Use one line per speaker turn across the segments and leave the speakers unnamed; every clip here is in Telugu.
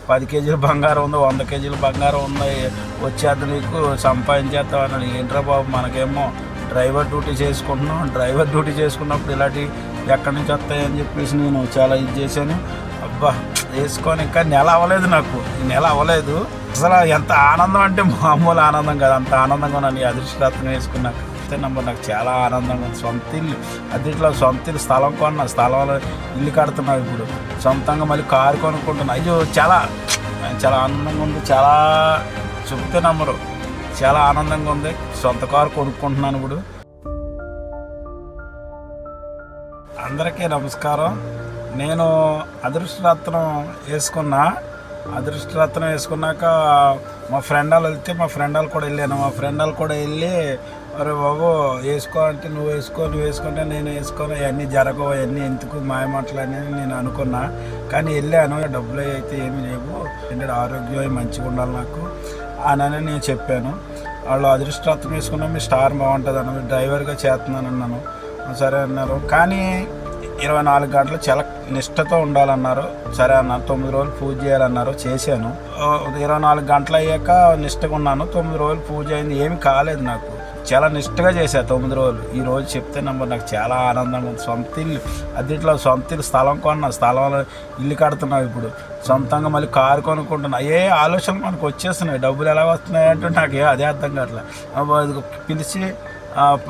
10 కేజీల బంగారం ఉంది, 100 కేజీల బంగారం ఉంది, వచ్చేది నీకు సంపాదించేస్తావు అన్నాడు. ఏంట్రా బాబు, మనకేమో డ్రైవర్ డ్యూటీ చేసుకుంటున్నాం, డ్రైవర్ డ్యూటీ చేసుకున్నప్పుడు ఇలాంటి ఎక్కడి నుంచి వస్తాయని చెప్పేసి నేను చాలా ఇది చేశాను. అబ్బా వేసుకొని ఇంకా నెల అవ్వలేదు, నాకు ఈ నెల అవ్వలేదు. అసలు ఎంత ఆనందం అంటే మామూలు ఆనందం కాదు, అంత ఆనందంగా ఉన్నాను ఈ అదృష్టరత్నం వేసుకున్నాక. నంబర్ నాకు చాలా ఆనందంగా ఉంది. సొంత ఇల్లు, అదిట్లో సొంత ఇల్లు, స్థలం కొన్నా, స్థలంలో ఇల్లు కడుతున్నావు, ఇప్పుడు సొంతంగా మళ్ళీ కారు కొనుక్కుంటున్నా. అయ్యో చాలా చాలా ఆనందంగా ఉంది, చాలా చెప్తే నమ్మరు, చాలా ఆనందంగా ఉంది. సొంత కారు కొనుక్కుంటున్నాను ఇప్పుడు. అందరికీ నమస్కారం. నేను అదృష్టరత్నం వేసుకున్నాక మా ఫ్రెండ్ వాళ్ళు వెళ్తే మా ఫ్రెండ్ వాళ్ళు కూడా వెళ్ళాను. మా ఫ్రెండ్ వాళ్ళు కూడా వెళ్ళి, అరే బాబు వేసుకో అంటే నువ్వు వేసుకుంటే నేను వేసుకోను, అవన్నీ జరగవు, అవన్నీ ఎందుకు మాయమాటలు అనేది నేను అనుకున్నా. కానీ వెళ్ళాను, డబ్బులు అయితే ఏమీ లేవు, ఏంటంటే ఆరోగ్యం మంచిగా ఉండాలి నాకు అని నేను చెప్పాను. వాళ్ళు అదృష్టరత్నం వేసుకున్నా మీ స్టార్ బాగుంటుంది అన్న, డ్రైవర్గా చేస్తున్నాను అన్నాను. సరే అన్నారు. కానీ 24 గంటలు చాలా నిష్టతో ఉండాలన్నారు. సరే అన్నారు. 9 రోజులు పూజ చేయాలన్నారు. చేశాను. 24 గంటలు అయ్యాక నిష్టగా ఉన్నాను. 9 రోజులు పూజ అయింది, ఏమి కాలేదు నాకు. చాలా నిష్టగా చేశాను 9 రోజులు. ఈరోజు చెప్తే నాకు చాలా ఆనందంగా ఉంది. సొంత ఇల్లు, అదిట్లో సొంత ఇల్లు, స్థలం కొన్నా, స్థలంలో ఇల్లు కడుతున్నావు, ఇప్పుడు సొంతంగా మళ్ళీ కారు కొనుక్కుంటున్నా. ఏ ఆలోచనలు మనకు వచ్చేస్తున్నాయి, డబ్బులు ఎలా వస్తున్నాయి అంటే నాకు అదే అర్థం కావట్లేదు. పిలిచి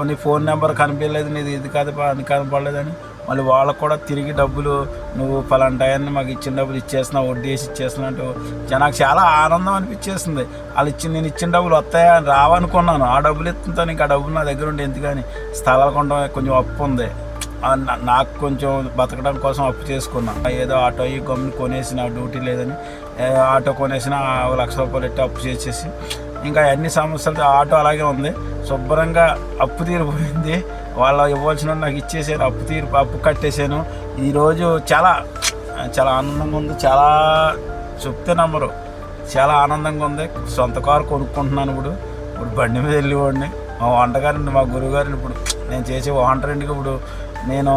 నీ ఫోన్ నెంబర్ కనిపించలేదు, నీది ఇది కాదు అది కనపడలేదని మళ్ళీ వాళ్ళకు కూడా తిరిగి డబ్బులు నువ్వు పలానా టయాన్ని మాకు ఇచ్చిన డబ్బులు ఇచ్చేస్తున్నావు, వడ్డీ వేసి ఇచ్చేస్తున్నావు అంటే నాకు చాలా ఆనందం అనిపించేస్తుంది. నేను ఇచ్చిన డబ్బులు వస్తాయా అని రావనుకున్నాను. ఆ డబ్బులు ఎత్తుంటాను, ఇంకా ఆ డబ్బులు నా దగ్గర ఉండి ఎందుకని. స్థలాలు కొనడం కొంచెం అప్పు ఉంది నాకు, కొంచెం బతకడం కోసం అప్పు చేసుకున్నా. ఏదో ఆటో ఈ గమ్ముని కొనేసిన, డ్యూటీ లేదని ఆటో కొనేసిన, 1 లక్ష రూపాయలు ఎట్టి అప్పు చేసేసి ఇంకా అన్ని సమస్యలతో ఆటో అలాగే ఉంది. శుభ్రంగా అప్పు తీరిపోయింది. వాళ్ళు ఇవ్వాల్సిన నాకు ఇచ్చేసాను, అప్పు కట్టేశాను. ఈరోజు చాలా చాలా ఆనందంగా ఉంది, చాలా చెప్తే నమ్మరు, చాలా ఆనందంగా ఉంది. సొంత కారు కొనుక్కుంటున్నాను ఇప్పుడు బండి మీద వెళ్ళేవాడిని. మా వంటగారిని, మా గురువుగారిని ఇప్పుడు నేను చేసే వంటరింటికి ఇప్పుడు నేను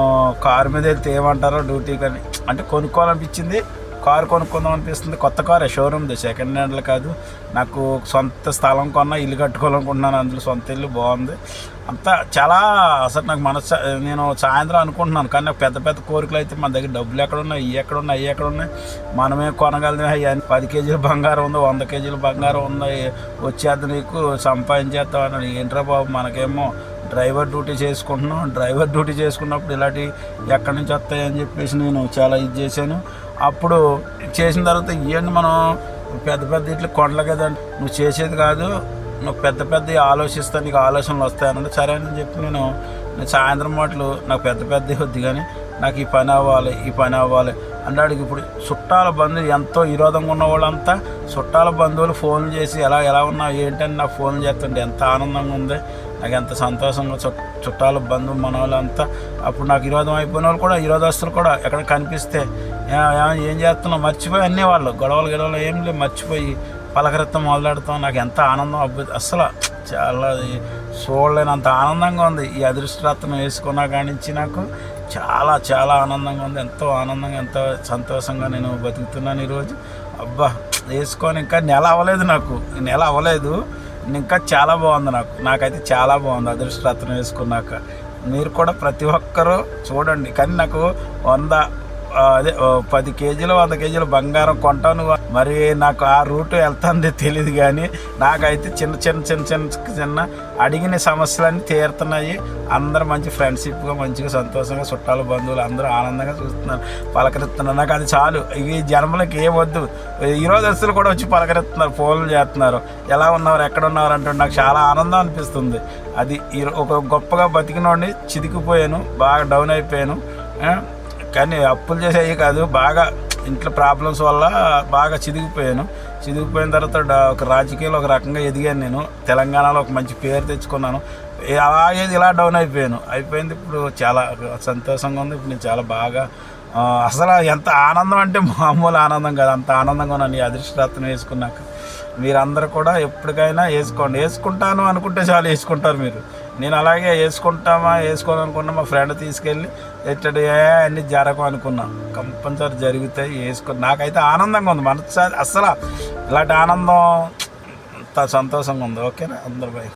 కారు మీద వెళ్తే ఏమంటారో డ్యూటీ కానీ అంటే కొనుక్కోవాలనిపించింది. కారు కొనుక్కుందాం అనిపిస్తుంది. కొత్త కారే, షోరూమ్ది, సెకండ్ హ్యాండ్లు కాదు. నాకు సొంత స్థలం కొన్నా, ఇల్లు కట్టుకోవాలనుకుంటున్నాను. అందులో సొంత ఇల్లు బాగుంది అంతా. చాలా అసలు నాకు నేను సాయంత్రం అనుకుంటున్నాను, కానీ నాకు పెద్ద పెద్ద కోరికలు అయితే మన దగ్గర డబ్బులు ఎక్కడున్నాయి, అవి ఎక్కడున్నాయి, మనమే కొనగలిగిన. 10 కేజీల బంగారం ఉంది, 100 కేజీల బంగారం ఉంది, వచ్చేది నీకు సంపాదించేస్తావు అన్నాడు. ఏంట్రా బాబు, మనకేమో డ్రైవర్ డ్యూటీ చేసుకుంటున్నాం, డ్రైవర్ డ్యూటీ చేసుకున్నప్పుడు ఇలాంటి ఎక్కడి నుంచి వస్తాయని చెప్పేసి నేను చాలా ఇది చేశాను. అప్పుడు చేసిన తర్వాత ఇవన్నీ మనం పెద్ద ఇట్లు కొండలు కదండి, నువ్వు చేసేది కాదు, నువ్వు పెద్ద ఆలోచిస్తా, నీకు ఆలోచనలు వస్తాయనంటే సరే అని చెప్పి నేను సాయంత్రం మాటలు నాకు పెద్ద వద్దు, కానీ నాకు ఈ పని అవ్వాలి అన్నాడికి. ఇప్పుడు చుట్టాల బంధువులు ఎంతో విరోధంగా ఉన్న వాళ్ళంతా చుట్టాల బంధువులు ఫోన్లు చేసి ఎలా ఉన్నావు ఏంటని నాకు ఫోన్లు చేస్తుంటే ఎంత ఆనందంగా ఉంది, నాకు ఎంత సంతోషంగా. చుట్టాల బంధువు మన వాళ్ళంతా అప్పుడు నాకు విరోధం అయిపోయిన వాళ్ళు కూడా, విరోధస్తులు కూడా ఎక్కడ కనిపిస్తే ఏం చేస్తున్నావు మర్చిపోయి అనేవాళ్ళు. గొడవలు ఏం లేవు, మర్చిపోయి పలకరిత్తం మొదలెడతాం. నాకు ఎంత ఆనందం, అసలు చాలా చూడలేనంత ఆనందంగా ఉంది. ఈ అదృష్టరత్నం వేసుకున్నా కానించి నాకు చాలా చాలా ఆనందంగా ఉంది. ఎంతో ఆనందంగా, ఎంతో సంతోషంగా నేను బతుకుతున్నాను ఈరోజు. అబ్బా వేసుకొని ఇంకా నెల అవ్వలేదు, ఇంకా చాలా బాగుంది. నాకైతే చాలా బాగుంది అదృష్టరత్నం వేసుకున్నాక. మీరు కూడా ప్రతి ఒక్కరూ చూడండి. కానీ నాకు 10 కేజీలు 100 కేజీలు బంగారం కొంటాను. మరి నాకు ఆ రూట్ వెళ్తుంది తెలియదు, కానీ నాకైతే చిన్న అడిగిన సమస్యలన్నీ తీరుతున్నాయి. అందరూ మంచి ఫ్రెండ్షిప్గా, మంచిగా సంతోషంగా, చుట్టాలు బంధువులు అందరూ ఆనందంగా చూస్తున్నారు, పలకరిస్తున్నారు. నాకు అది చాలు. ఈ జన్మలకి ఏమొద్దు. ఈరోజు అసలు కూడా వచ్చి పలకరిస్తున్నారు, ఫోన్లు చేస్తున్నారు, ఎలా ఉన్నారు, ఎక్కడ ఉన్నారు అంటూ నాకు చాలా ఆనందం అనిపిస్తుంది. అది ఒక గొప్పగా బతికినోడిని చితికిపోయాను, బాగా డౌన్ అయిపోయాను. కానీ అప్పులు చేసేవి కాదు, బాగా ఇంట్లో ప్రాబ్లమ్స్ వల్ల బాగా చిదిగిపోయిన తర్వాత ఒక రాజకీయాల్లో ఒక రకంగా ఎదిగాను. నేను తెలంగాణలో ఒక మంచి పేరు తెచ్చుకున్నాను. అలాగే ఇలా డౌన్ అయిపోయింది. ఇప్పుడు చాలా సంతోషంగా ఉంది. ఇప్పుడు నేను చాలా బాగా అసలు ఎంత ఆనందం అంటే మామూలు ఆనందం కాదు, అంత ఆనందంగా ఉన్నాను ఈ అదృష్టరత్నం వేసుకున్నాక. మీరందరూ కూడా ఎప్పటికైనా వేసుకోండి. వేసుకుంటాను అనుకుంటే చాలు వేసుకుంటారు మీరు. నేను అలాగే వేసుకోను అనుకున్నా, మా ఫ్రెండ్ తీసుకెళ్ళి ఎట్టడి అన్నీ జరగవు అనుకున్నా, కంపల్సరీ జరుగుతాయి. వేసుకొని నాకైతే ఆనందంగా ఉంది మనసు, అస్సలు ఇలాంటి ఆనందం అంత సంతోషంగా ఉంది. ఓకేనా అందరు బాయ్.